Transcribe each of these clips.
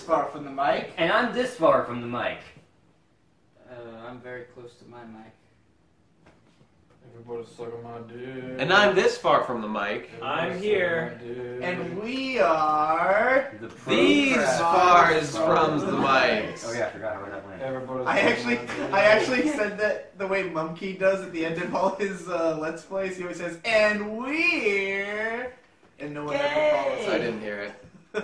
far from the mic. And I'm this far from the mic. I'm very close to my mic. Everybody's sucking my dick. And I'm this far from the mic. Everybody's I'm here. sucking my dick. And we are... These far is from the mic. Oh yeah, I forgot how that went. Everybody's I sucking my dick. actually said that the way Mumkey does at the end of all his Let's Plays. He always says, and we're... And no one ever calls. I didn't hear it.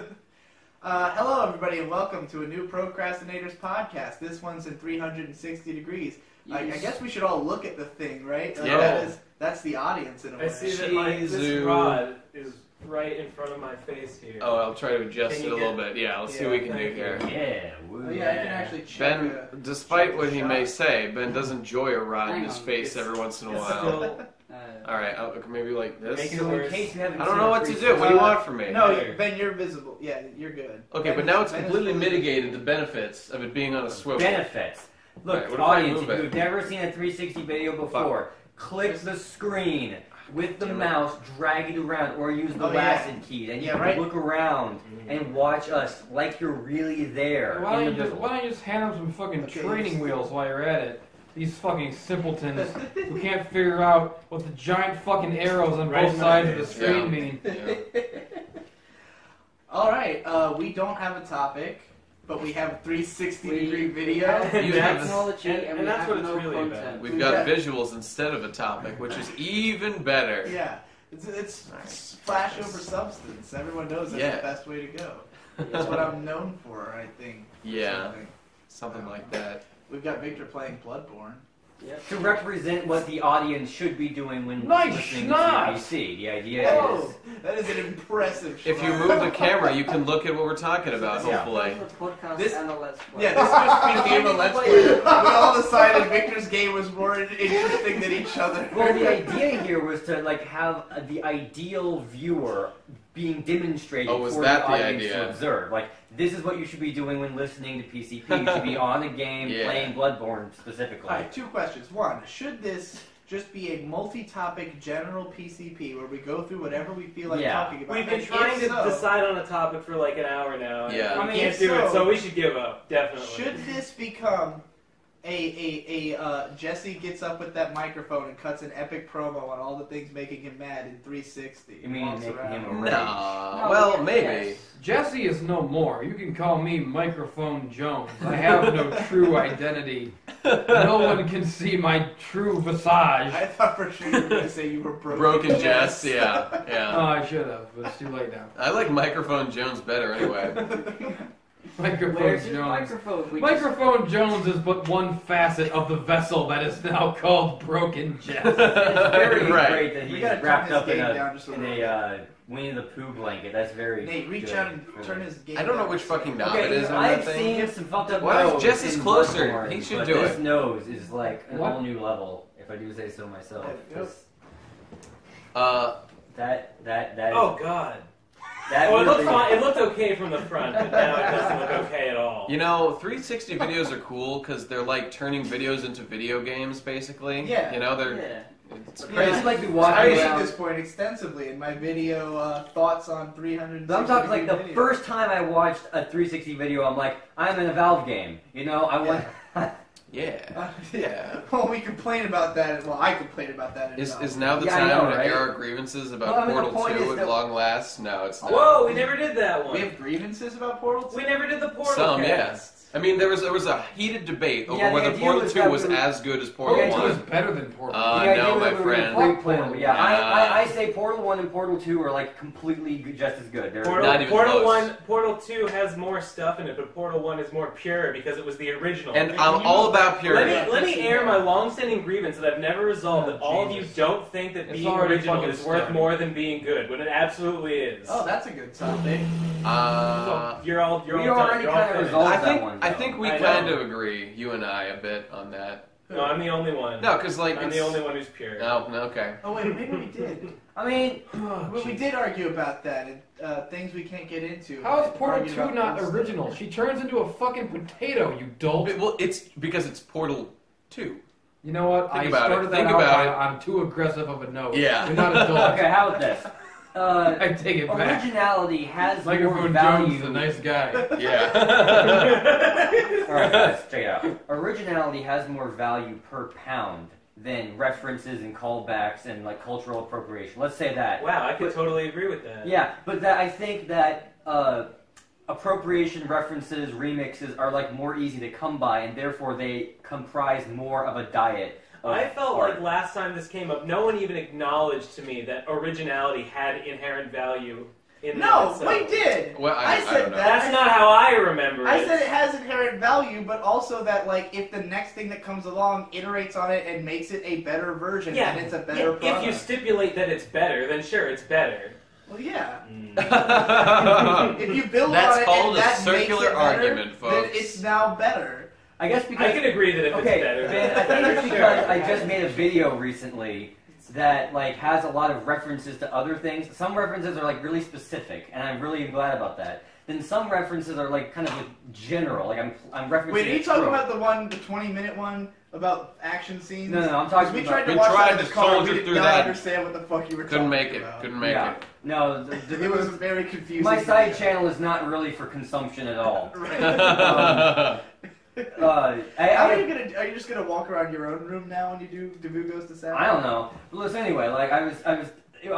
Hello, everybody, and welcome to a new Procrastinators podcast. This one's in 360 degrees. I guess we should all look at the thing, right? Yeah. That's the audience in a way. I see that this rod is right in front of my face here. Oh, I'll try to adjust Can it you a little bit. Yeah, let's see what we can do thank you. here. Yeah, woo, Oh, yeah, I can actually check. Ben, despite what he may say, Ben does enjoy a rod in Hang his on, face every once in a It's while. still, Alright, maybe like this. Make it So in worse. case you haven't I don't seen know the what to three- do. What do you want from me? No, Ben, you're visible. Yeah, you're good. Okay, Ben but now is- it's Ben is completely fully mitigated the benefits of it being on a swivel. benefits. Look, Alright, what if I audience, move if it? you've never seen a 360 video before, click the screen with the mouse, drag it around, or use the Oh, yeah. WASD key, and you Yeah, can right. look around and watch us like you're really there. why in don't the you middle. just hand them some fucking Okay, training yes. wheels while you're at it? These fucking simpletons who can't figure out what the giant fucking arrows on Right both in my sides of the face. screen Yeah. mean. Yeah. All right, we don't have a topic, but we have a 360-degree video. You have technology, and we that's have what it's no really content. about. We've got visuals instead of a topic, which is even better. Yeah, it's flash over substance. Everyone knows that's Yeah. the best way to go. That's what I'm known for, I think. Yeah, Something. something like that. We've got Victor playing Bloodborne. To represent what the audience should be doing when Nice listening schnapps! to CBC. The idea Whoa, is... that is an impressive shot. If you move the camera, you can look at what we're talking about, Yeah. hopefully. This is a podcast This- and a Let's Play. Yeah, this just became a Let's Play. We all decided Victor's game was more interesting than each other. Well, the idea here was to like have the ideal viewer being demonstrated Oh, was for that the the audience idea? to observe. Like, this is what you should be doing when listening to PCP. You should be on the game Yeah. playing Bloodborne specifically. Alright, two questions. One, should this just be a multi-topic general PCP where we go through whatever we feel like Yeah. talking about? We've been And trying if to so, decide on a topic for like an hour now. And Yeah. we I mean, can't if do it, so- so we should give up. Definitely. Should this become Jesse gets up with that microphone and cuts an epic promo on all the things making him mad in 360? You mean Walks making around. him a No, rage? well, yes, maybe. yes. Jesse is no more. You can call me Microphone Jones. I have no true identity. No one can see my true visage. I thought for sure you were going to say you were Broken Jess, yeah, Oh, yeah. I should have, but it's too late now. I like Microphone Jones better anyway. Microphone Where's his Jones. microphone? We just- Microphone Jones is but one facet of the vessel that is now called Broken Jess. It's very Right. great that We he's gotta turn wrapped his up in game down just a a little Winnie the Pooh blanket. That's very Nate, reach good. out and turn his game I don't know down. which fucking knob Okay, it is on I've that thing. seen some fucked up Why is nose Jesse's in closer? Bloodborne, He should but do this it. nose is like an What? all new level, if I do say so myself. Yep. 'Cause Uh, That Oh God. that Oh, it would looked be- fine. It looked okay from the front, but now it doesn't look okay at all. you know, 360 videos are cool because they're like turning videos into video games, basically. Yeah. You know, they're Yeah. it's Yeah, crazy. it's like we I've walking made around. this point extensively in my video thoughts on 360. But I'm talking like the video. first time I watched a 360 video, I'm like, I'm in a Valve game. You know, I want. Yeah. Yeah. Well, we complain about that. Well, I complain about that. Is now the Yeah, I time know, to right? air our grievances about Well, I mean, the Portal point 2 is at that- long last? No, it's not. Whoa, we never did that We one. have grievances about Portal 2? We never did the Portal Some, cast. yes. I mean, there was a heated debate over Yeah, the whether idea Portal was 2 that was we were- as good as Portal Portal 2 1. is better than Portal. Uh, The idea no, was my that we were friend. gonna play Portal. Yeah, Nah. I say Portal 1 and Portal 2 are like completely just as good. They're Portal, Not even Portal close. 1, Portal 2 has more stuff in it, but Portal 1 is more pure because it was the original. And Can I'm you- all about purity. Let me air my long-standing grievance that I've never resolved. That all of you Jesus. don't think that It's being already original fucking is worth started. more than being good, when it absolutely is. Oh, that's a good topic. Uh, You're all We done. already You're all kind of finished. resolved I that think one. I though. think we I know. kind of agree, you and I, a bit on that. No, I'm the only one. No, because like I'm it's, the only one who's pure. No, okay. Oh, wait, maybe we did. I mean, Well, we did argue about that, and things we can't get into. How is Portal Argued 2 about not this. original? She turns into a fucking potato, you dolt. Well, it's because it's Portal 2. You know what? Think I about it. started that Think out about by it. I'm too aggressive of a note. Yeah. You're not a dolt. okay, how about this? I take it back. Originality has more Microphone value. Jones is a nice guy. Yeah. Alright, guys, check it out. Originality has more value per pound than references and callbacks and like cultural appropriation. Let's say that. Wow, I could totally agree with that. Yeah, but that I think that appropriation, references, remixes are like more easy to come by, and therefore they comprise more of a diet. I felt art. like last time this came up, no one even acknowledged to me that originality had inherent value in No, itself. we did. Well, I don't said know. that. That's not how I remember it. I said it has inherent value, but also that like if the next thing that comes along iterates on it and makes it a better version, Yeah, then it's a better product. if you stipulate that it's better, then sure, it's better. Well, yeah. That's If you build on it called and a that circular makes it better, argument, then folks. it's now better. I guess because I can agree that if okay, it's better, Ben, I think it's because I just made a video recently that like has a lot of references to other things. Some references are like really specific, and I'm really glad about that. Then some references are like kind of like general, like I'm referencing. Wait, are you a talking trope. about the 20-minute one about action scenes? No, I'm 'Cause talking we about. tried to We watch tried that in to the car. soldier We did through not that. understand what the fuck you were Couldn't talking make it. about. Couldn't make Yeah. it. No, It was very confusing. my side channel is not really for consumption at all. Right. How I are you gonna? Are you just gonna walk around your own room now when you do Dabu Goes to Saturday? I don't know. But listen, anyway, like I'm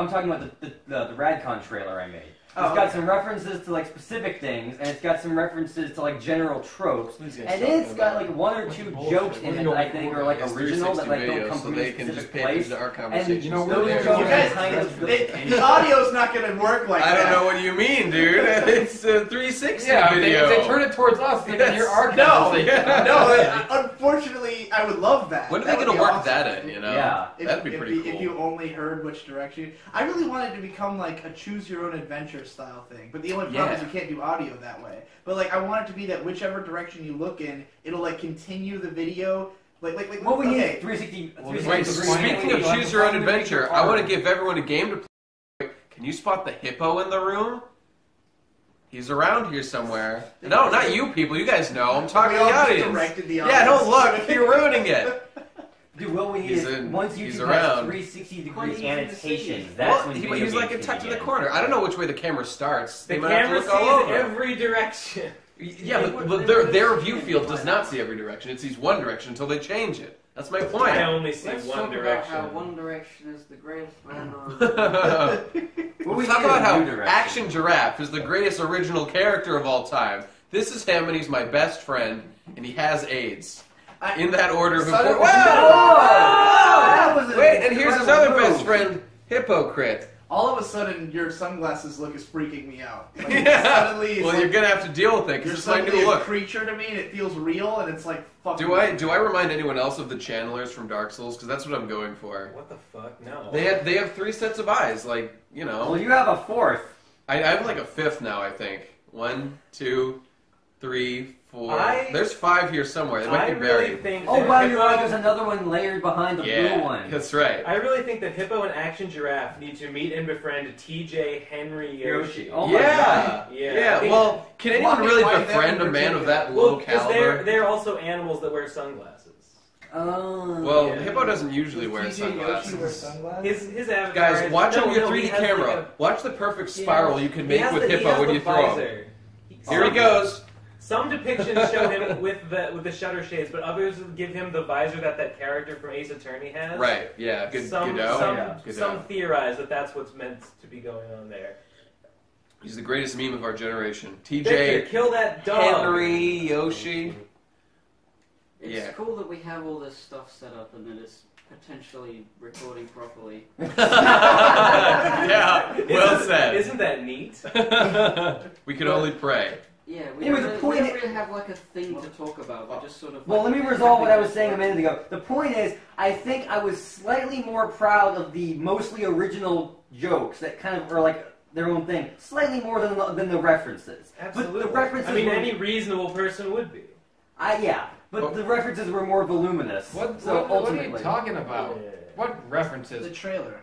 talking about the Radcon trailer I made. It's got some references to like specific things, and it's got some references to like general tropes, and then it's got like one or two jokes in it that I think are like It's original that like 360 don't videos, come so from they a can just specific pay place. attention to our And conversations. you know, those we're jokes You are guys, kind of the audio's not gonna work like I that. don't know what you mean, dude. It's a 360 Yeah, video. if they turn it towards us, they can hear our No, conversation. unfortunately, I would love that. When are That they would going to be work awesome. that in, you know? Yeah. That'd be pretty cool. If you only heard which direction. I really wanted to become like a choose your own adventure style thing, but the only problem is you can't do audio that way. But like I want it to be that whichever direction you look in, it'll like continue the video. Like what we okay. need 360. Wait, 360 speaking of choose your own adventure, I want to give everyone a game to play. Can you spot the hippo in the room? He's around here somewhere. No, not you people. You guys know. I'm talking We to all the just audience. directed the Yeah, don't audience. look. You're ruining it. Dude, what we need He's is in- once he's YouTube has around. 360 Quite degrees easy to see. annotations, that's Well, when he, video he's like games tucked in the begin. corner. I don't know which way the camera starts. The They might have to camera look all sees over. every direction. Yeah, but their view field does not see every direction. It sees one direction until they change it. That's my I point. only see Let's one talk direction. about how One Direction is the greatest band on What we Talk need is about how new direction. Action Giraffe is the greatest original character of all time. This is him, and he's my best friend, and he has AIDS. In that order of Son of importance. a- That was a Wait, and here's his other incredible best move. friend, Hypocrite. All of a sudden, your sunglasses look is freaking me out. Like, Yeah. suddenly, it's Well, like, you're gonna have to deal with it you're because it's my suddenly new a look. creature to me, and it feels real, and it's like fuck. Do I remind anyone else of the channelers from Dark Souls? Because that's what I'm going for. What the fuck? No. They have 3 sets of eyes, like you know. Well, you have a fourth. I have like a 5th now, I think. 1, 2, 3, 4. There's 5 here somewhere. They might I be really buried. think Oh that wow, you're right. Hippo, There's another one layered behind the Yeah, blue one. that's right. I really think that Hippo and Action Giraffe need to meet and befriend TJ Henry Yoshi. Oh my Yeah, Yeah. yeah. Well, can anyone Why- really why them befriend in a man of particular? that low Well, because caliber? they're also animals that wear sunglasses. Oh. Well, Yeah. Hippo doesn't usually wear TJ Yoshi wear sunglasses. sunglasses? His avatar. Guys, is, watch on no, your no, 3D he has like camera. Watch the perfect spiral you can he make has with the- he Hippo has when the you throw him. visor. Here he goes. Some depictions show him with the shutter shades, but others give him the visor that character from Ace Attorney has. Right, yeah. Good, Some Godot. some theorize that that's what's meant to be going on there. He's the greatest meme of our generation. Victor, TJ kill that dog. Henry Yoshi. It's Yeah. cool that we have all this stuff set up and that it's potentially recording properly. Yeah, well said. Isn't that neat? We can only pray. Yeah, Anyway, the we point don't i- really have like a thing to talk about. We're just sort of. Well, like, let me resolve what I was saying a minute ago. The point is, I think I was slightly more proud of the mostly original jokes that kind of are like their own thing, slightly more than the references. Absolutely. But the references I mean, were, any reasonable person would be. but the references were more voluminous. What are ultimately, you talking about? What The references? trailer.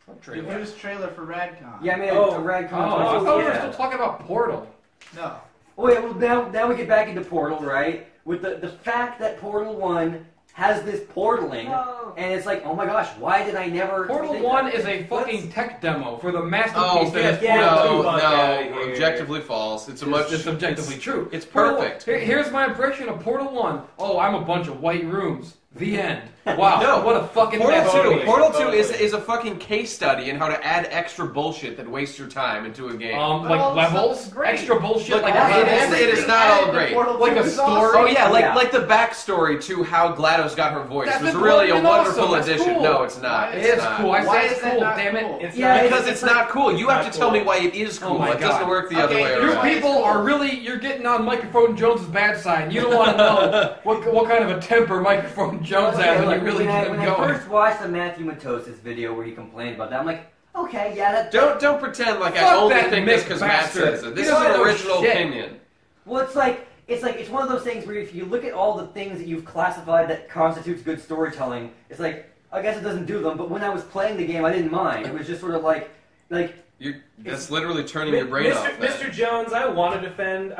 What The trailer? newest trailer for Radcon. yeah, I mean, Oh. a Radcon. Oh, I Oh, thought we were yeah. still talking about Portal. No. Oh, yeah, well, now we get back into Portal, right? With the fact that Portal 1 has this portaling, and it's like, oh my gosh, why did I never... Portal 1 is a fucking tech demo for the masterpiece that is no, objectively false. It's objectively true. It's perfect. Here's my impression of Portal 1. Oh, I'm a bunch of white rooms. The end. Wow, what a fucking Portal 2 is a fucking case study in how to add extra bullshit that wastes your time into a game. Like levels? Extra bullshit? It is not all great. Like a story? Oh yeah, like the backstory to how GLaDOS got her voice was really a wonderful addition. Cool. No, it's not. It's cool. I say it's cool, damn it. Because it's not cool. You have to tell me why it is cool. It doesn't work the other way around. You people are really, you're getting on Microphone Jones' bad side. You don't want to know what kind of a temper Microphone Jones has when you really get him going. When I first watched the Matthew Matosis video where he complained about that, I'm like, okay, yeah, that... Don't pretend like I only think this because Matt says it. This is an original opinion. Well, it's one of those things where if you look at all the things that you've classified that constitutes good storytelling, it's like, I guess it doesn't do them, but when I was playing the game, I didn't mind. It was just sort of like that's literally turning your brain off. Mr. Jones, I want to defend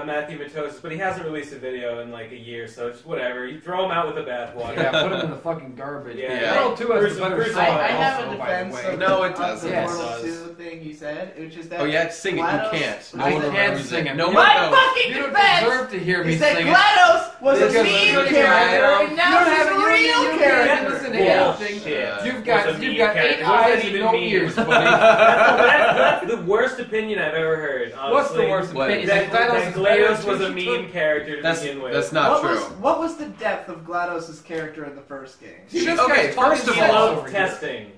Matthew Matosis, but he hasn't released a video in like a year, so just whatever. You throw him out with the bathwater. Yeah, put him in the fucking garbage. Yeah. Portal 2 has a better song. I have also, a defense of no, it doesn't. the Portal 2 thing you said, which is that... Oh yeah, sing it. You can't. No one can't sing it. No one My knows. fucking You don't defense deserve to hear me is that sing it. GLaDOS was a meme character, and now she's a real character. Listen to anything. You've got 8 eyes and no ears, buddy. That's the worst opinion I've ever heard. Honestly. What's the worst opinion? That GLaDOS was a meme character to begin with. That's not true. What was the depth of GLaDOS' character in the first game? Okay, first of He all, loved testing.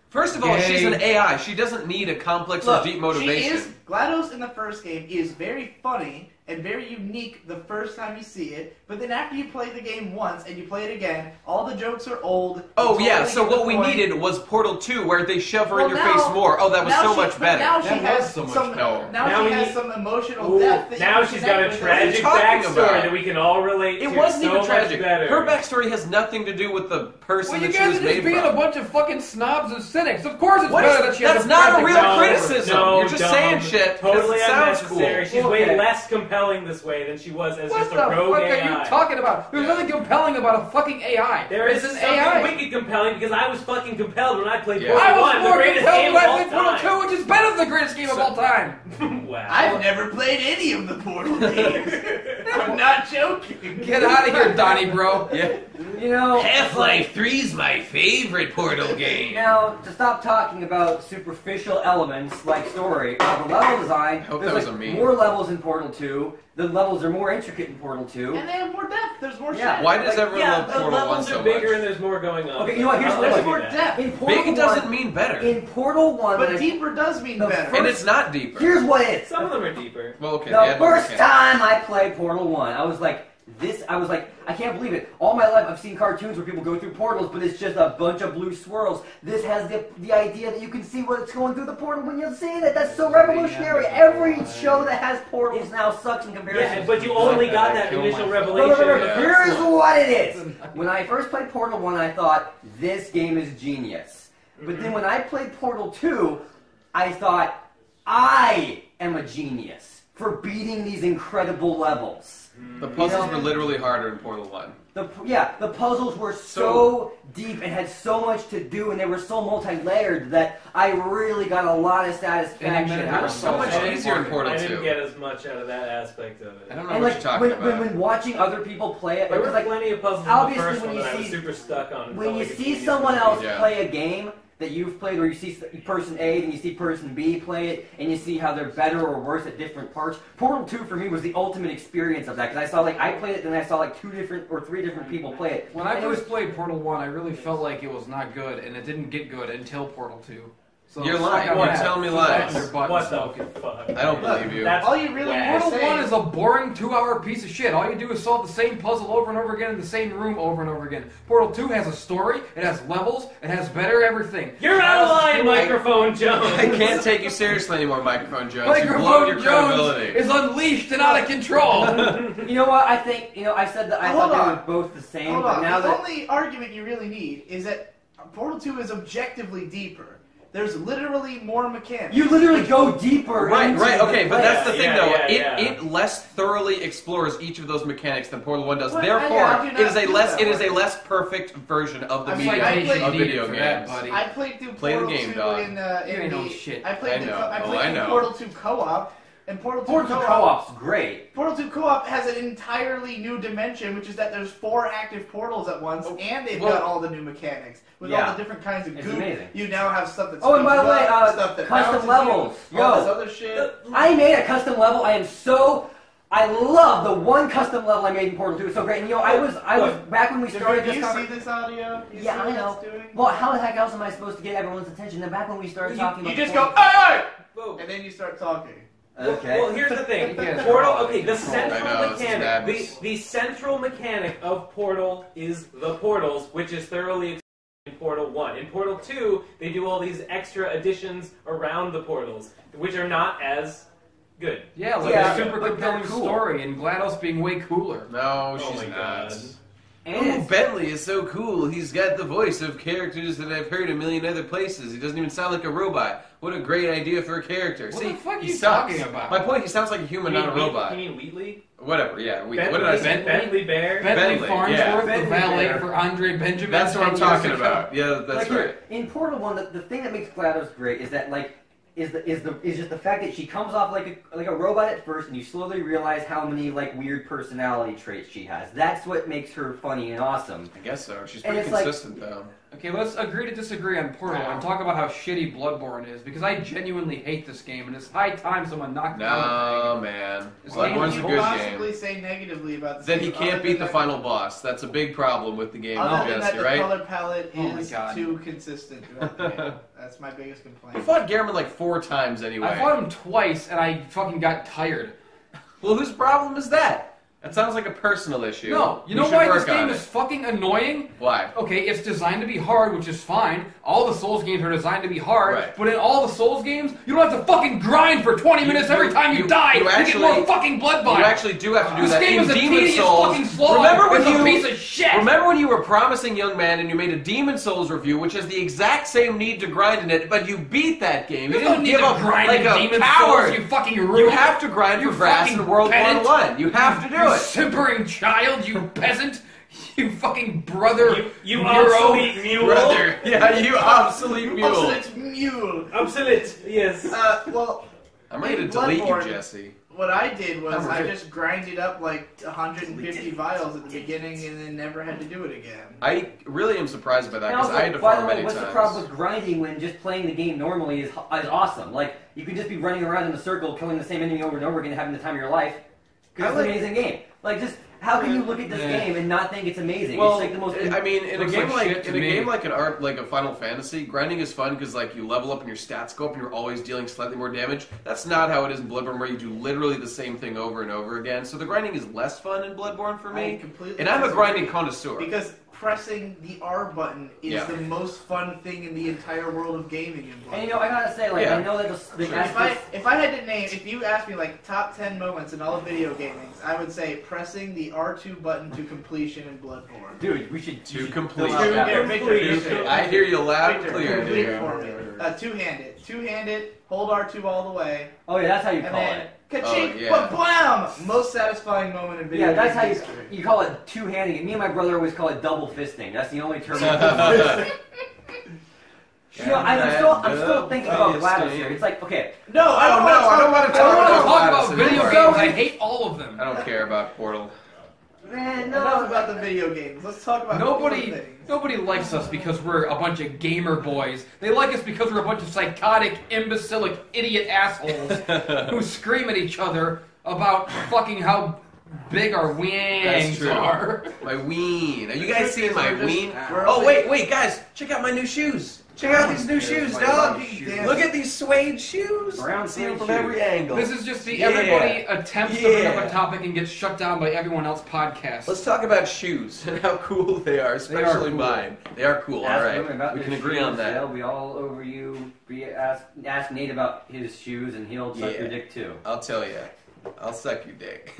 First of all, she's an AI. She doesn't need a complex or deep motivation. GLaDOS in the first game is very funny and very unique the first time you see it, but then after you play the game once and you play it again, all the jokes are old. Oh yeah, so what we needed was Portal 2 where they shove her in your face more. Oh, that was so much better. Now she has some emotional depth. Now she's got a tragic backstory that we can all relate to. It wasn't even tragic. Better. Her backstory has nothing to do with the person that she was made from. Well, you guys are just being a bunch of fucking snobs and cynics. Of course it's better that she has a That's not a real criticism. You're just saying shit. Totally sounds cool. unnecessary. She's way less compelling this way than she was as just a rogue AI. What the fuck are you talking about? There's nothing compelling about a fucking AI. There is an something AI. wicked compelling because I was fucking compelled when I played Portal 1, I was more the greatest compelled game when of I all played Portal 2, which is better than the greatest game of all time. Wow. I've never played any of the Portal games. I'm not joking. Get out of here, Donnie, bro. Yeah. You know, Half-Life 3's my favorite Portal game. Now, to stop talking about superficial elements like story, the level design, I hope there's that was a meme. more levels in Portal 2. The levels are more intricate in Portal 2. And they have more depth. There's more shit. Why does everyone love the Portal 1 levels so are bigger much? and there's more going on. Okay, you know what? Here's There's more depth. In Portal Big doesn't mean better. In Portal 1... But deeper does mean better. And it's not deeper. Here's what it is. Some of them are deeper. Well, okay. The first time I played Portal 1, I was like, I can't believe it. All my life I've seen cartoons where people go through portals, but it's just a bunch of blue swirls. This has the idea that you can see what's going through the portal when you see it. That's so revolutionary. Every show that has portals now sucks in comparison. Yeah, but you only got that initial revelation. Here is what it is. When I first played Portal 1, I thought, this game is genius. But then when I played Portal 2, I thought, I am a genius for beating these incredible levels. The puzzles were literally harder in Portal 1. The puzzles were so deep and had so much to do, and they were so multi-layered that I really got a lot of satisfaction. They were so much easier in Portal 2. I didn't get as much out of that aspect of it. I don't know what you're talking about. When watching other people play it, there were plenty of puzzles in the first one that I was super stuck on. When you see someone else play a game that you've played, where you see person A, then you see person B play it, and you see how they're better or worse at different parts. Portal 2 for me was the ultimate experience of that, because I saw I played it, then I saw 2 different or 3 different people play it. When I first played Portal 1, I really felt like it was not good, and it didn't get good until Portal 2. So you're lying. You're telling me lies. What the fuck? I don't believe you. That's all you really need to say. Portal 1 is a boring 2-hour piece of shit. All you do is solve the same puzzle over and over again in the same room over and over again. Portal 2 has a story, it has levels, it has better everything. You're out of line, Microphone Jones! I can't take you seriously anymore, Microphone Jones. You blow your credibility. Is unleashed and out of control. You know what? I think, I said that I thought they were both the same, but now the only argument you really need is that Portal 2 is objectively deeper. there's literally more mechanics. You literally go deeper. Right, okay, but that's the thing Yeah, though. yeah. It less thoroughly explores each of those mechanics than Portal 1 does. Well, Therefore, it is a less perfect version of the medium of video games. I played through Play the Portal game, 2 dog. in shit. I played I know. through Portal 2 co-op. And Portal 2 co-op's great. Portal 2 co-op has an entirely new dimension, which is that there's 4 active portals at once, and they've got all the new mechanics with all the different kinds of goop. Amazing. You now have stuff that's and by the way, stuff that custom levels. all this other shit. I made a custom level. I love the one custom level I made in Portal 2. It's so great. And I was back when we started. Do you see this audio? Yeah, I know. Well, how the heck else am I supposed to get everyone's attention? Then back when we started talking, you just go, hey! And then you start talking. Okay. Well, here's the thing. Portal. Okay, the central mechanic of Portal is the portals, which is thoroughly explained in Portal 1. In Portal 2, they do all these extra additions around the portals, which are not as good. Yeah, like a super compelling story, and GLaDOS being way cooler. No, she's my not. God. Oh, Bentley is so cool. He's got the voice of characters that I've heard a million other places. He doesn't even sound like a robot. What a great idea for a character. What the fuck are he you sucks. talking about? My point, he sounds like a human, not a robot. You mean Wheatley? Whatever, yeah. Bentley, what did I say? Bentley Bear? Bentley Farnsworth, yeah. the valet for Andre Benjamin. That's what I'm talking about. Yeah, that's right. In Portal 1, the thing that makes GLaDOS great is that, is just the fact that she comes off like a robot at first, and you slowly realize how many weird personality traits she has. That's what makes her funny and awesome. I guess so. She's pretty consistent though. Okay, let's agree to disagree on Portal and talk about how shitty Bloodborne is, because I genuinely hate this game, and it's high time someone knocked it out. No, man. It's Bloodborne's a good possibly game. say negatively about this Then game, he can't beat the final boss. That's a big problem with the game, Jesse, the right? color palette is God. too consistent throughout the game. That's my biggest complaint. We fought Gehrman 4 times anyway. I fought him twice, and I fucking got tired. Well, whose problem is that? That sounds like a personal issue. No, you know why this game is fucking annoying? Why? Okay, it's designed to be hard, which is fine. All the Souls games are designed to be hard, right. But in all the Souls games, you don't have to fucking grind for 20 minutes every time you die to get more fucking blood vials. You actually do have to do that. This game in is a Demon tedious Souls, fucking slog. It's a piece of shit. Remember when you were promising Young Man and you made a Demon Souls review, which has the exact same need to grind in it, but you beat that game. You don't need to grind like in a Demon coward. Souls, you fucking rude. You have to grind for grass in World War 1. You have to do it. Simpering child, you peasant, you fucking brother, you obsolete mule. Brother. Yeah, you obsolete mule. Obsolete mule. Obsolete, yes. Well, I'm ready to delete you, Bloodborne, Jesse. What I did was I just grinded up 150 vials at the beginning and then never had to do it again. I really am surprised by that And because also, I had to by the farm way, many what's times. the problem with grinding when just playing the game normally is awesome? You can just be running around in a circle, killing the same enemy over and over again, having the time of your life. Because it's an amazing game. How can you look at this game and not think it's amazing? Well, it's the most. I mean, in a game like a Final Fantasy, grinding is fun because you level up and your stats go up and you're always dealing slightly more damage. That's not how it is in Bloodborne, where you do literally the same thing over and over again. So the grinding is less fun in Bloodborne for me. And I'm a grinding connoisseur. Because pressing the R button is the most fun thing in the entire world of gaming in Bloodborne. And I gotta say, I know that if I had to name, if you asked me top 10 moments in all of video gaming, I would say pressing the R2 button to completion in Bloodborne. Dude, we should completion. I hear you loud and clear, complete dude. for me. Two-handed, hold R2 all the way. Oh yeah, that's how you call then, it. Ka-chink, ba-blam! Most satisfying moment in video Yeah, that's how history. you call it two-handing. Me and my brother always call it double fisting. That's the only term. I'm still thinking about GLaDOS here. It's okay. No, I don't want to talk about video games. I hate all of them. I don't care about Portal. Man, no. Enough about the video games. Let's talk about Nobody likes us because we're a bunch of gamer boys. They like us because we're a bunch of psychotic, imbecilic, idiot assholes who scream at each other about fucking how big our weens are. My ween. Are you guys seeing my ween? Oh, wait, guys. Check out my new shoes. Check out these new shoes, dog. Look at these suede shoes. See them from every angle. This is just everybody attempts to bring up a topic and gets shut down by everyone else podcast. Let's talk about shoes and how cool they are, especially mine. They are cool, alright. We can agree on that. They'll be all over you. Ask Nate about his shoes and he'll suck your dick too. I'll tell you. I'll suck your dick.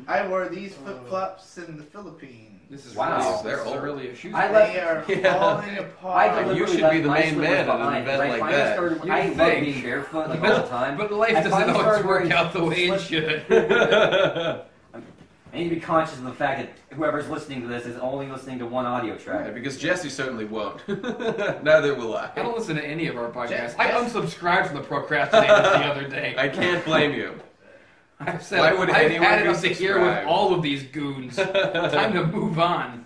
I wore these flip-flops in the Philippines. This is Wow. This is really a shoe. I They are falling apart. You should be the main man at an event like that. I love being barefoot like all the time. But life doesn't always work out the way it should. I need to be conscious of the fact that whoever's listening to this is only listening to one audio track. Right, because Jesse certainly won't. Neither will I don't listen to any of our podcasts. Jess- I unsubscribed from the Procrastinators the other day. I can't blame you. I've said, Why would I've anyone had be enough to hear with subscribed? all of these goons. Time to move on.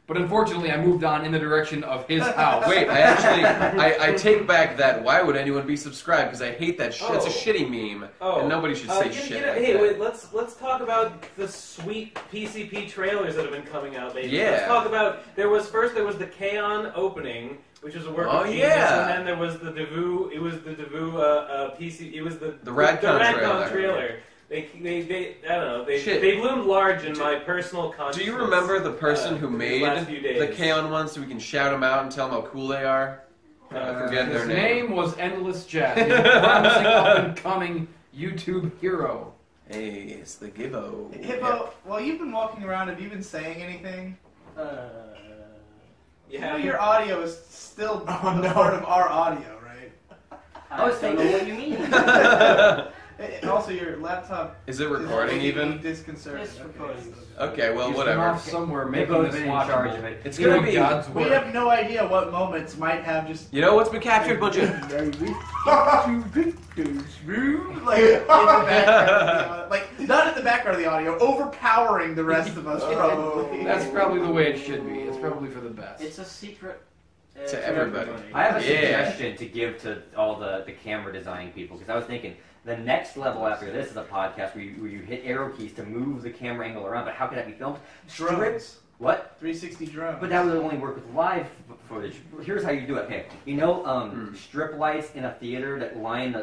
But unfortunately, I moved on in the direction of his house. Wait, I take back that. Why would anyone be subscribed? Because I hate that shit. It's a Oh. shitty meme, and nobody should say shit like hey, that. wait, let's talk about the sweet PCP trailers that have been coming out lately. Yeah. Let's talk about, there was the K-On! Opening, which was a work of genius, yeah. and then there was the Devu, PC, it was the Radcon trailer. They, I don't know, Shit. they loomed large in my personal consciousness. Do you remember the person who these made last few days. the K-On! One so we can shout them out and tell them how cool they are? I forget His their name was Endless Jeff. He's a promising up-and-coming YouTube hero. Hey, it's the Gibbo. Hippo, while you've been walking around, have you been saying anything? You know your audio is still part of our audio, right? I was thinking, what do you mean? Also, your laptop Is it recording even? disconcerting. It's recording. Okay, well, He's whatever. off somewhere making Hippo's this been in charge of watchable. it. It's Doing gonna be. God's We work. have no idea what moments might have just. You know what's been captured? A bunch of. like in the background, like not in the background of the audio, overpowering the rest of us. Probably. That's probably the way it should be. It's probably for the best. It's a secret To everybody. I have a Yeah. suggestion to give to all the camera designing people, because I was thinking the next level after this is a podcast where you hit arrow keys to move the camera angle around, but how can that be filmed? Drones. What? 360 drones. But that would only work with live footage. Here's how you do it. Okay, you know strip lights in a theater that line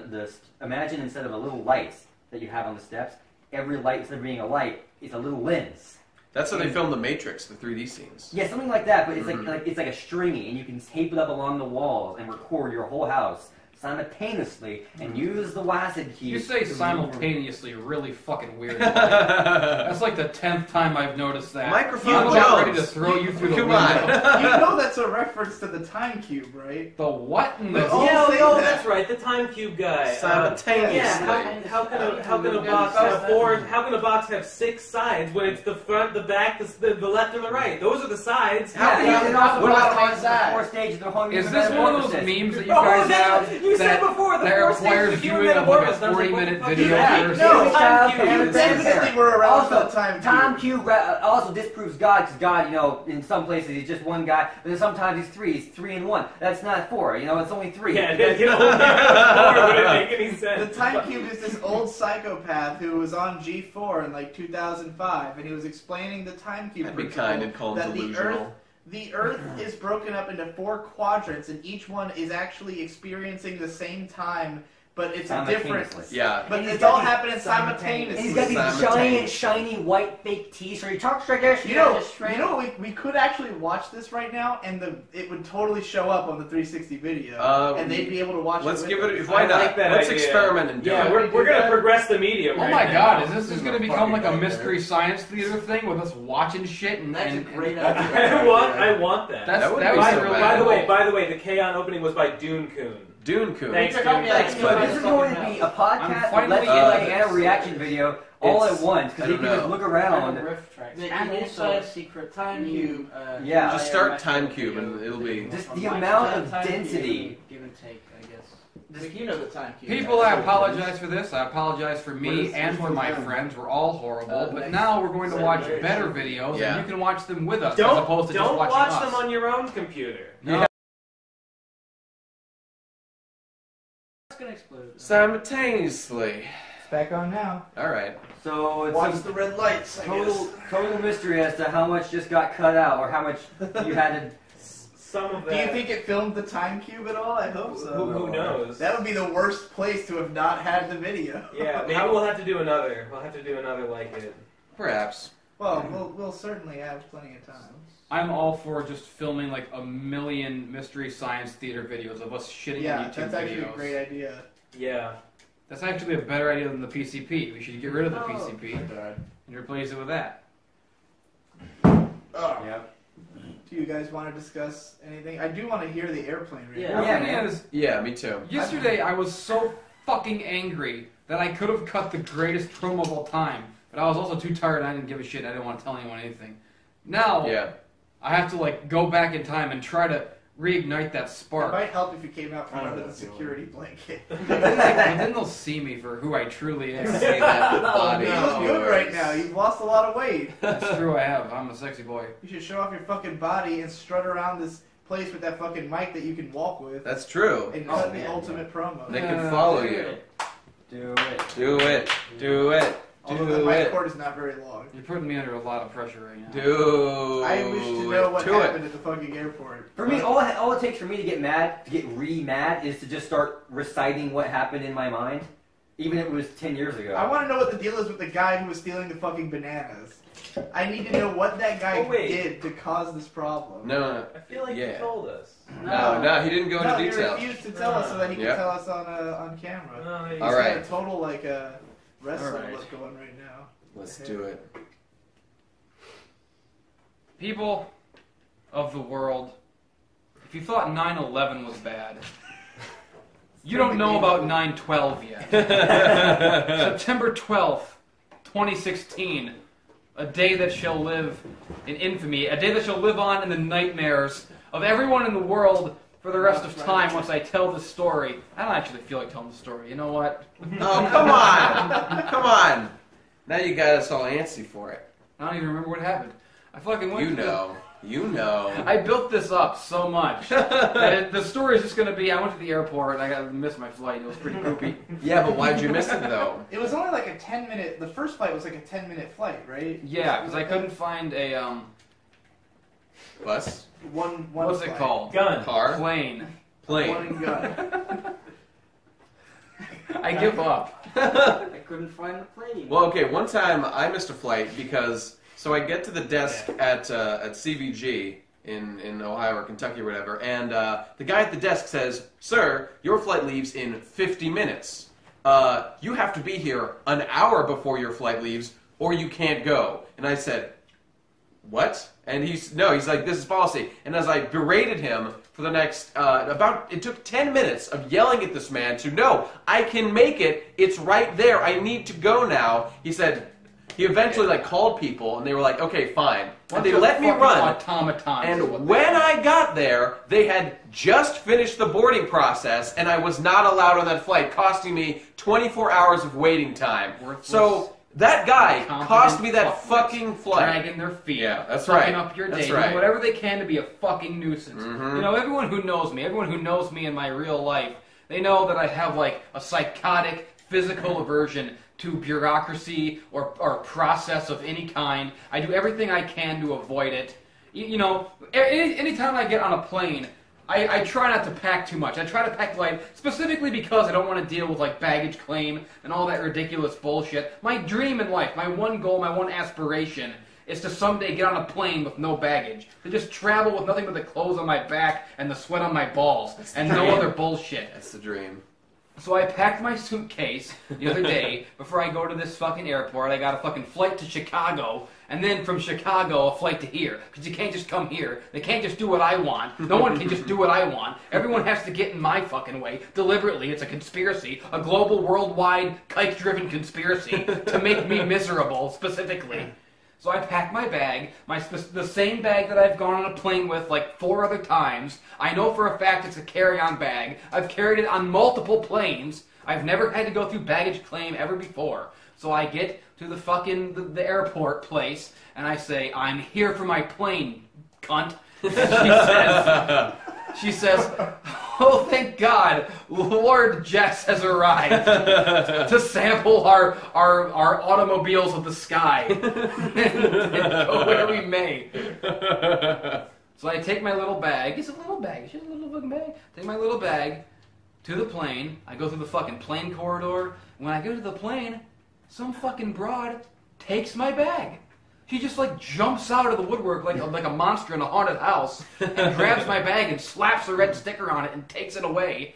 imagine instead of a little lights that you have on the steps, every light, instead of being a light, is a little lens. That's how they filmed The Matrix, the 3D scenes. Yeah, something like that, but it's like a stringy, and you can tape it up along the walls and record your whole house simultaneously and use the WASD key. You say simultaneously really fucking weird. That's like the 10th time I've noticed that. Microphone I'm about ready to Jones. throw you through the Come window. on. You know that's a reference to the time cube, right? The what in the... Oh, Yeah, say oh, that. that's right, the Time Cube guy. Simultaneously. Yeah, how can a box have four? How can a box have 6 sides when it's the front, the back, the left, and the right? Those are the sides. Yeah, and also what about what that? the 4 stages of the whole Is this one of those memes that you Oh, guys that's have what you said before, the that 4 requires stages of human viewing of like a metamorphosis? I was like, 40-minute what the video fuck? first? No, Time Cube. You definitely were around for the Time Cube also disproves God, because God, you know, in some places he's just one guy, but then sometimes he's 3. He's 3 in 1. That's not 4. You know, it's only 3. Yeah, you know, 4 wouldn't make any sense. The time cube is this old psychopath who was on G4 in like 2005, and he was explaining the time cube I'd be principle, kind and call him that delusional. the Earth is broken up into 4 quadrants, and each one is actually experiencing the same time, but it's a different. Simultaneously. Yeah. But And it's he's all got these- happening And simultaneously. he's got these giant, Simultaneous. shiny, white fake teeth, so he talks like this. You know, we could actually watch this right now, and it would totally show up on the 360 video, and they'd be able to watch Let's it. give with it. us. Why I not? like that Let's idea. experiment and do Yeah, it. we're gonna progress the medium. Oh right my now. god, is this going to become like a mystery science theater thing with us watching shit and... That's a and great and- idea. I want that. That's, That would that be was so really bad. By the way, the K-On! Opening was by Dune Coon. Dune Coon. Thanks, Dune. Yeah, So this is going to be a podcast with Let's Play and a reaction video all at once, because I you don't can just know. look And around. riff tracks. And And also- also secret time cube. Yeah. Just start Time Cube and it'll be. Just the amount of density. Give and take, I guess. You know the time cube. People, I apologize for this. I apologize for me and for my friends. We're all horrible. But now we're going to watch better videos, Yeah. and you can watch them with us as Don't opposed to just don't watching watch us. them on your own computer. No. It's gonna explode. Simultaneously. It's back on now. All right. So it's Watch a the red lights. I guess. total mystery as to how much just got cut out, or how much you had to... Some of Do that. you think it filmed the time cube at all? I hope so. Who knows? That would be the worst place to have not had the video. Yeah, maybe we'll have to do another. We'll have to do another like it. Perhaps. Well, we'll certainly have plenty of time. I'm all for just filming like a million mystery science theater videos of us shitting Yeah, on YouTube that's actually videos. a great idea. Yeah. That's actually a better idea than the PCP. We should get rid of the PCP and replace it with that. Yep. Do you guys want to discuss anything? I do want to hear the airplane radio. Yeah, me too. Yesterday I was so fucking angry that I could have cut the greatest promo of all time, but I was also too tired and I didn't give a shit. I didn't want to tell anyone anything. Now, I have to like go back in time and try to reignite that spark. It might help if you came out from under the security blanket. Then they'll see me for who I truly am. See that body. You look good right now. You've lost a lot of weight. That's true, I have. I'm a sexy boy. You should show off your fucking body and strut around this place with that fucking mic that you can walk with. That's true. And cut the ultimate promo. They can follow you. Do it. Do it. Do it. Although the mic cord is not very long. You're putting me under a lot of pressure right now. Do I wish to know what happened at the fucking airport. For me, all it takes for me to get mad, to get re-mad, is to just start reciting what happened in my mind, even if it was 10 years ago. I want to know what the deal is with the guy who was stealing the fucking bananas. I need to know what that guy did to cause this problem. No. I feel like you told us. No, he didn't go into detail. He refused to tell us so that he could tell us on camera. He's All right. got a total wrestling look going right now. Let's do it. People of the world, if you thought 9/11 was bad, you don't know about 9/12 yet. September 12th, 2016, a day that shall live in infamy, a day that shall live on in the nightmares of everyone in the world for the rest of time once I tell the story. I don't actually feel like telling the story. You know what? Oh, come on! Come on! Now you got us all antsy for it. I don't even remember what happened. I fucking went You know. I built this up so much that the story is just going to be, I went to the airport and I got to miss my flight. It was pretty poopy. Yeah, but why'd you miss it, though? It was only like a 10-minute... The first flight was like a 10-minute flight, right? Yeah, because I couldn't find a... Bus? One What's flight. it called? Gun. Car? Plane. One gun. I give up. I couldn't find the plane. Well, okay, one time I missed a flight because... So I get to the desk at CVG in Ohio or Kentucky or whatever, and the guy at the desk says, "Sir, your flight leaves in 50 minutes. You have to be here an hour before your flight leaves, or you can't go." And I said, "What?" And he's like, "This is policy." And as I berated him for the next, it took 10 minutes of yelling at this man to, "No, I can make it. It's right there. I need to go now." He eventually called people, and they were like, "Okay, fine." And they let me run. And when I got there, they had just finished the boarding process, and I was not allowed on that flight, costing me 24 hours of waiting time. So that guy cost me that fucking flight. Dragging their feet. Yeah, that's fucking right. up your day. That's Doing right. whatever they can to be a fucking nuisance. Mm-hmm. You know, everyone who knows me in my real life, they know that I have a psychotic physical aversion to bureaucracy or process of any kind. I do everything I can to avoid it. You know, anytime I get on a plane, I try not to pack too much. I try to pack light, specifically because I don't want to deal with baggage claim and all that ridiculous bullshit. My dream in life, my one goal, my one aspiration is to someday get on a plane with no baggage. To just travel with nothing but the clothes on my back and the sweat on my balls and no other bullshit. That's the dream. So I packed my suitcase the other day before I go to this fucking airport. I got a fucking flight to Chicago, and then from Chicago a flight to here. Because you can't just come here. They can't just do what I want. No one can just do what I want. Everyone has to get in my fucking way. Deliberately, it's a conspiracy. A global, worldwide, kite-driven conspiracy to make me miserable, specifically. So I packed my bag, the same bag that I've gone on a plane with 4 other times. I know for a fact it's a carry-on bag. I've carried it on multiple planes. I've never had to go through baggage claim ever before. So I get to the airport place, and I say, "I'm here for my plane, cunt." And she says, "Oh, thank God, Lord Jess has arrived to sample our automobiles of the sky and go where we may." So I take my little bag. It's a little bag. It's just a little fucking bag. Take my little bag to the plane. I go through the fucking plane corridor. When I go to the plane, some fucking broad takes my bag. She just jumps out of the woodwork like a monster in a haunted house and grabs my bag and slaps a red sticker on it and takes it away.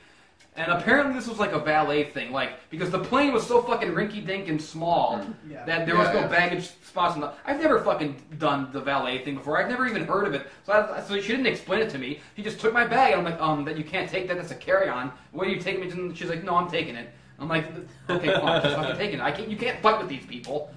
And apparently this was like a valet thing, like, because the plane was so fucking rinky-dink and small that there was no baggage spots. I've never fucking done the valet thing before. I've never even heard of it. So she didn't explain it to me. She just took my bag, and I'm like, that you can't take that, that's a carry-on. What are you taking me to? She's like, no, I'm taking it. I'm like, okay, fine, just fucking taking it. You can't fight with these people.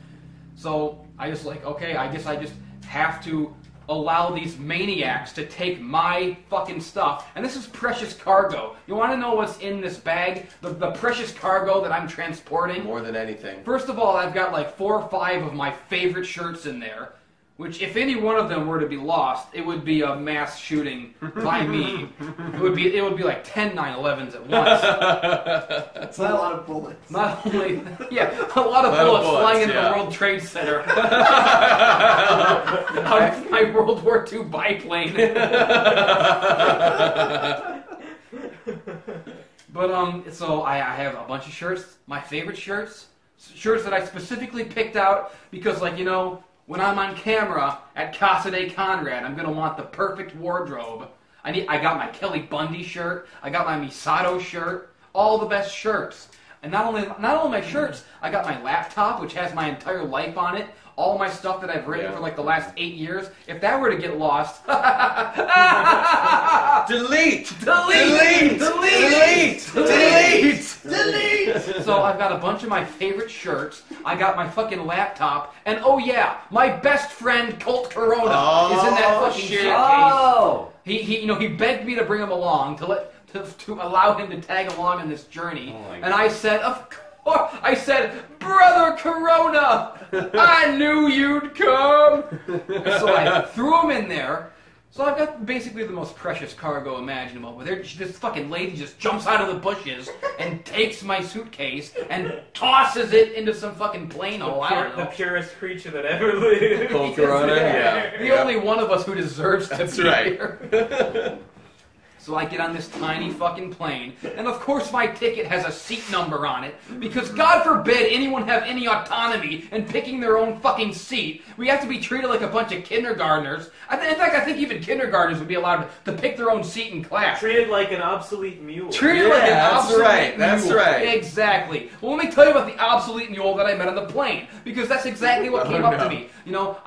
So I just like, okay, I guess I just have to allow these maniacs to take my fucking stuff. And this is precious cargo. You want to know what's in this bag? The precious cargo that I'm transporting? More than anything. First of all, I've got like 4 or 5 of my favorite shirts in there, which if any one of them were to be lost, it would be a mass shooting by me. It would be like 10 9/11s at once. That's not a lot of bullets. Not only, a lot of bullets flying into the World Trade Center. My World War II biplane. But so I have a bunch of shirts, my favorite shirts that I specifically picked out because, like, when I'm on camera at Casa de Conrad, I'm gonna want the perfect wardrobe. I got my Kelly Bundy shirt, I got my Misato shirt, all the best shirts. And not only my shirts, I got my laptop, which has my entire life on it, all my stuff that I've written for like the last 8 years. If that were to get lost, delete. So I've got a bunch of my favorite shirts. I got my fucking laptop, and oh yeah, my best friend Colt Corona is in that fucking shitcase. Oh. He begged me to bring him along to allow him to tag along on this journey, and I said, of course. I said, Brother Corona, I knew you'd come. And so I threw him in there. So I've got basically the most precious cargo imaginable. But this fucking lady just jumps out of the bushes and takes my suitcase and tosses it into some fucking plane hole. The purest creature that ever lived. Cold Corona, The only one of us who deserves to be here. So I get on this tiny fucking plane, and of course my ticket has a seat number on it, because God forbid anyone have any autonomy in picking their own fucking seat. We have to be treated like a bunch of kindergartners. In fact, I think even kindergartners would be allowed to pick their own seat in class. Treated like an obsolete mule. Treated like an obsolete mule. That's right. Exactly. Well, let me tell you about the obsolete mule that I met on the plane, because that's exactly what came up to me.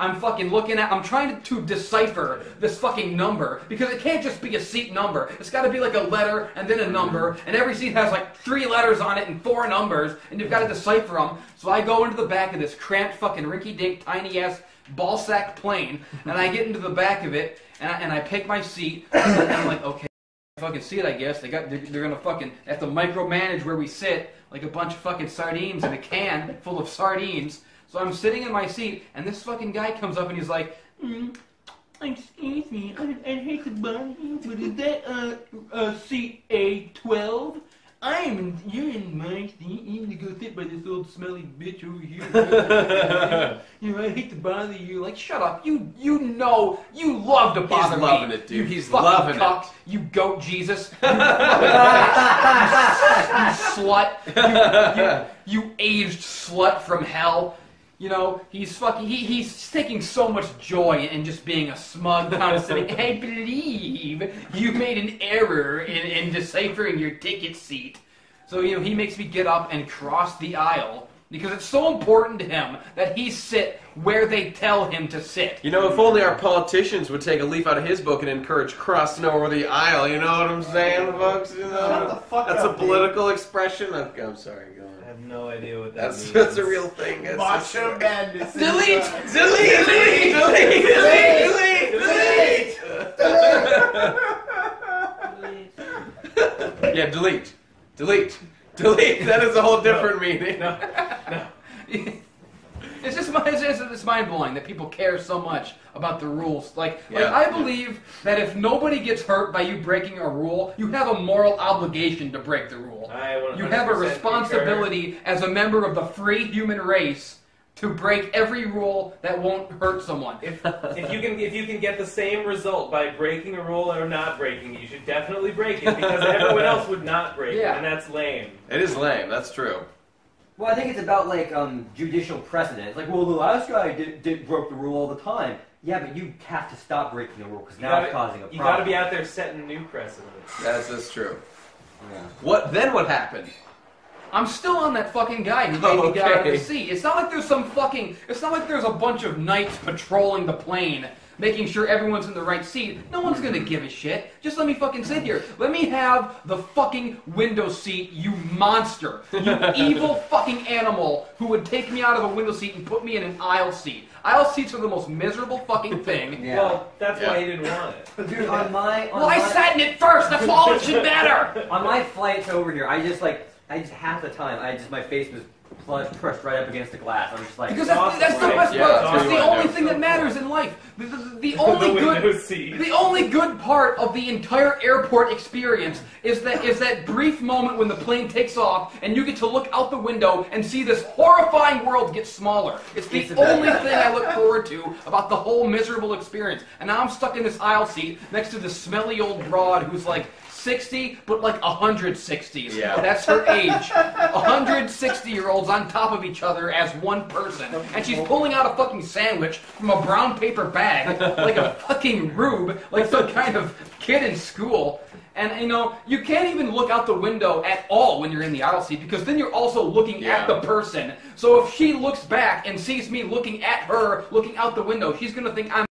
I'm fucking I'm trying to decipher this fucking number, because it can't just be a seat number. It's got to be like a letter and then a number, and every seat has like 3 letters on it and 4 numbers, and you've got to decipher them. So I go into the back of this cramped fucking rinky-dink tiny-ass ballsack plane, and I get into the back of it, and I pick my seat, and I'm like, okay, fucking seat, I guess. They're gonna fucking have to micromanage where we sit, like a bunch of fucking sardines in a can full of sardines. So I'm sitting in my seat, and this fucking guy comes up and he's like, excuse me, I hate to bother you, but is that seat A12? You're in my seat. You need to go sit by this old smelly bitch over here. I hate to bother you. Like, shut up. You love to bother me. He's loving it, dude. He's loving it. You goat Jesus. You slut. You aged slut from hell. He's taking so much joy in just being a smug, condescending, I believe you made an error in deciphering your ticket seat. So, he makes me get up and cross the aisle, because it's so important to him that he sit where they tell him to sit. If only our politicians would take a leaf out of his book and encourage crossing over the aisle, you know what I'm saying, folks? Shut the fuck That's up, a political expression. Okay, I'm sorry, go on. I have no idea what that means. That's a real thing. Macho madness. Delete! Yeah, delete. That is a whole different meaning. No. It's just mind blowing that people care so much about the rules. I believe that if nobody gets hurt by you breaking a rule, you have a moral obligation to break the rule. You have a responsibility as a member of the free human race to break every rule that won't hurt someone. If you can get the same result by breaking a rule or not breaking it, you should definitely break it, because everyone else would not break it, and that's lame. It is lame. That's true. Well, I think it's about judicial precedent. It's like, well, the last guy broke the rule all the time. Yeah, but you have to stop breaking the rule, because now it's causing a problem. You got to be out there setting new precedents. That's true. What happened? I'm still on that fucking guy who made me get out of the seat. It's not like there's it's not like there's a bunch of knights patrolling the plane, making sure everyone's in the right seat. No one's gonna give a shit. Just let me fucking sit here. Let me have the fucking window seat, you monster. You evil fucking animal who would take me out of a window seat and put me in an aisle seat. Aisle seats are the most miserable fucking thing. Yeah. Well, that's why he didn't want it. Dude, I sat in it first. That's all that should matter. On my flights over here, I just half the time, my face was crushed right up against the glass. I'm just like, because that's the best part. It's the only thing that matters in life. The only good part of the entire airport experience is that brief moment when the plane takes off and you get to look out the window and see this horrifying world get smaller. It's the only thing I look forward to about the whole miserable experience. And now I'm stuck in this aisle seat next to this smelly old broad who's like 60, but like 160s. Yeah. That's her age. 160-year-olds on top of each other as one person. And she's pulling out a fucking sandwich from a brown paper bag like a fucking rube, like some kind of kid in school. And, you know, you can't even look out the window at all when you're in the aisle seat because then you're also looking at the person. So if she looks back and sees me looking at her, looking out the window, she's going to think I'm